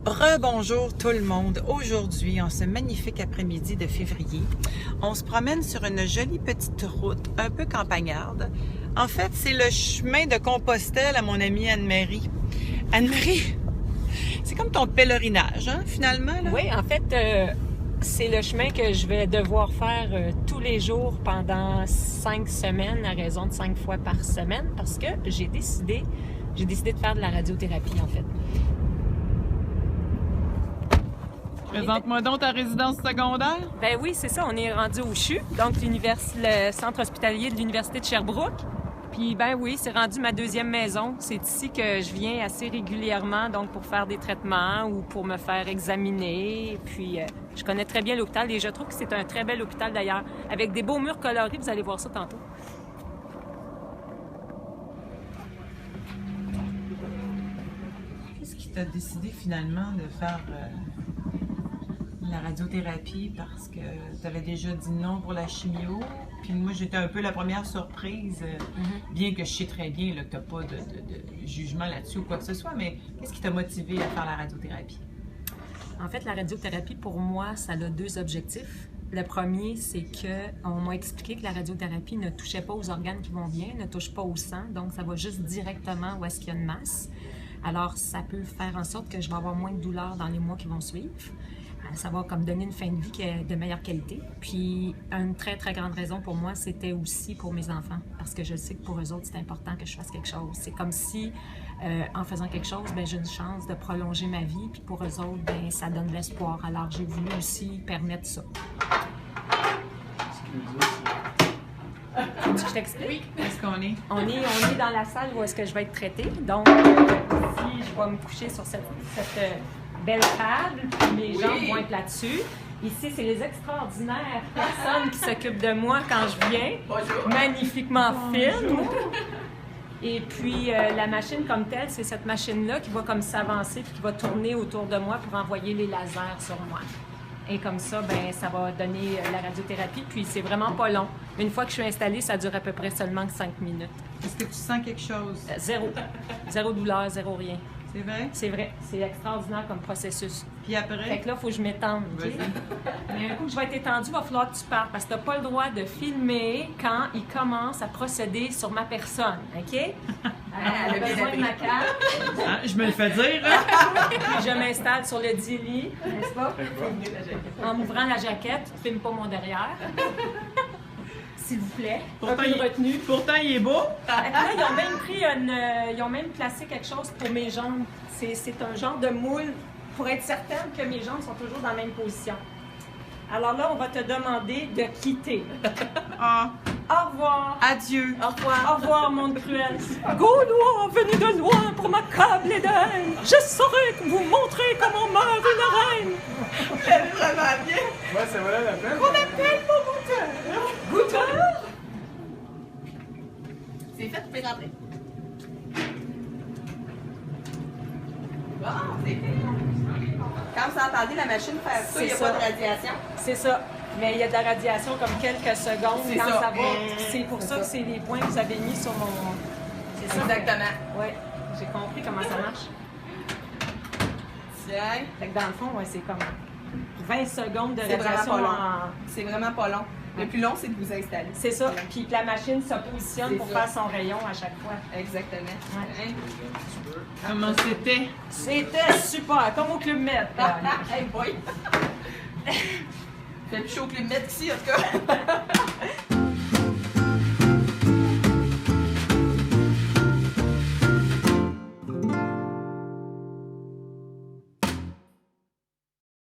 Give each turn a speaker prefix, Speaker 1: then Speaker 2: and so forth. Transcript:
Speaker 1: Rebonjour tout le monde. Aujourd'hui, en ce magnifique après-midi de février, on se promène sur une jolie petite route un peu campagnarde. En fait, c'est le chemin de Compostelle à mon amie Anne-Marie. Anne-Marie, c'est comme ton pèlerinage, hein, finalement, là?
Speaker 2: Oui, en fait, c'est le chemin que je vais devoir faire tous les jours pendant 5 semaines, à raison de 5 fois par semaine, parce que j'ai décidé de faire de la radiothérapie, en fait.
Speaker 1: Présente-moi donc ta résidence secondaire.
Speaker 2: Ben oui, c'est ça, on est rendu au CHU, donc le centre hospitalier de l'Université de Sherbrooke. Puis ben oui, c'est rendu ma deuxième maison. C'est ici que je viens assez régulièrement, donc pour faire des traitements ou pour me faire examiner. Puis je connais très bien l'hôpital et je trouve que c'est un très bel hôpital d'ailleurs, avec des beaux murs colorés. Vous allez voir ça tantôt.
Speaker 1: Qu'est-ce qui t'a décidé finalement de faire la radiothérapie parce que tu avais déjà dit non pour la chimio? Puis moi, j'étais un peu la première surprise, bien que je sais très bien là, que tu n'as pas de jugement là-dessus ou quoi que ce soit, mais qu'est-ce qui t'a motivé à faire la radiothérapie?
Speaker 2: En fait, la radiothérapie, pour moi, ça a deux objectifs. Le premier, c'est qu'on m'a expliqué que la radiothérapie ne touchait pas aux organes qui vont bien, ne touche pas au sang, donc ça va juste directement où est-ce qu'il y a une masse. Alors, ça peut faire en sorte que je vais avoir moins de douleur dans les mois qui vont suivre. Ça va comme donner une fin de vie qui est de meilleure qualité. Puis, une très, très grande raison pour moi, c'était aussi pour mes enfants. Parce que je sais que pour eux autres, c'est important que je fasse quelque chose. C'est comme si, en faisant quelque chose, ben, j'ai une chance de prolonger ma vie. Puis pour eux autres, ben, ça donne de l'espoir. Alors, j'ai voulu aussi permettre ça. Faut-tu que je t'explique?
Speaker 1: Oui, est-ce qu'on est?
Speaker 2: On est dans la salle où est-ce que je vais être traitée. Donc, ici, je vais me coucher sur cette belle table, puis mes jambes vont être là-dessus. Ici, c'est les extraordinaires personnes qui s'occupent de moi quand je viens. Bonjour. Magnifiquement fine. Et puis, la machine comme telle, c'est cette machine-là qui va comme s'avancer puis qui va tourner autour de moi pour envoyer les lasers sur moi. Et comme ça, ben, ça va donner la radiothérapie. Puis, c'est vraiment pas long. Une fois que je suis installée, ça dure à peu près seulement 5 minutes.
Speaker 1: Est-ce que tu sens quelque chose?
Speaker 2: Zéro. Zéro douleur, zéro rien.
Speaker 1: C'est vrai?
Speaker 2: C'est vrai. C'est extraordinaire comme processus.
Speaker 1: Puis après?
Speaker 2: Fait que là, il faut que je m'étende. Okay? Mais un coup que je vais être étendue, il va falloir que tu partes parce que tu n'as pas le droit de filmer quand il commence à procéder sur ma personne. OK? Alors, on a besoin de ma carte.
Speaker 1: Ah, je me le fais dire, hein?
Speaker 2: Puis je m'installe sur le dit-lit, n'est-ce pas? En m'ouvrant la jaquette, tu ne filmes pas mon derrière. S'il vous plaît.
Speaker 1: Pourtant,
Speaker 2: un peu de retenue.
Speaker 1: Pourtant, il est beau.
Speaker 2: Là, ils ont même placé quelque chose pour mes jambes. C'est un genre de moule pour être certaine que mes jambes sont toujours dans la même position. Alors là, on va te demander de quitter.
Speaker 1: Ah.
Speaker 2: Au revoir.
Speaker 1: Adieu.
Speaker 2: Au revoir. Au revoir, monde cruel. Gaulois, venus de loin pour m'accabler d'haine. Je saurai vous montrer comment meurt une reine.
Speaker 1: Elle est vraiment bien.
Speaker 3: Ouais, c'est vrai, la peine.
Speaker 1: On appelle mon goûteur.
Speaker 2: Goûteur?
Speaker 1: C'est fait, tu peux rentrer. Bon, c'est fait. Quand vous entendez la machine faire ça, il n'y a pas de radiation.
Speaker 2: C'est ça. Mais il y a de la radiation comme quelques secondes
Speaker 1: C'est
Speaker 2: quand
Speaker 1: ça.
Speaker 2: ça va. C'est pour ça que c'est les points que vous avez mis sur mon... C'est ça.
Speaker 1: Exactement.
Speaker 2: Oui, j'ai compris comment ça marche.
Speaker 1: Tiens.
Speaker 2: Fait que dans le fond, ouais, c'est comme 20 secondes de
Speaker 1: C'est vraiment
Speaker 2: radiation
Speaker 1: pas long.
Speaker 2: en...
Speaker 1: C'est vraiment pas long. Le plus long, c'est de vous installer.
Speaker 2: C'est ça. Puis que la machine se positionne
Speaker 1: C'est
Speaker 2: pour
Speaker 1: ça.
Speaker 2: faire son rayon à chaque fois.
Speaker 1: Exactement.
Speaker 2: Ouais.
Speaker 1: Hein? Comment c'était?
Speaker 2: C'était super, comme au Club Med.
Speaker 1: Hey boy! Fait plus chaud que les mettes ici, en tout cas.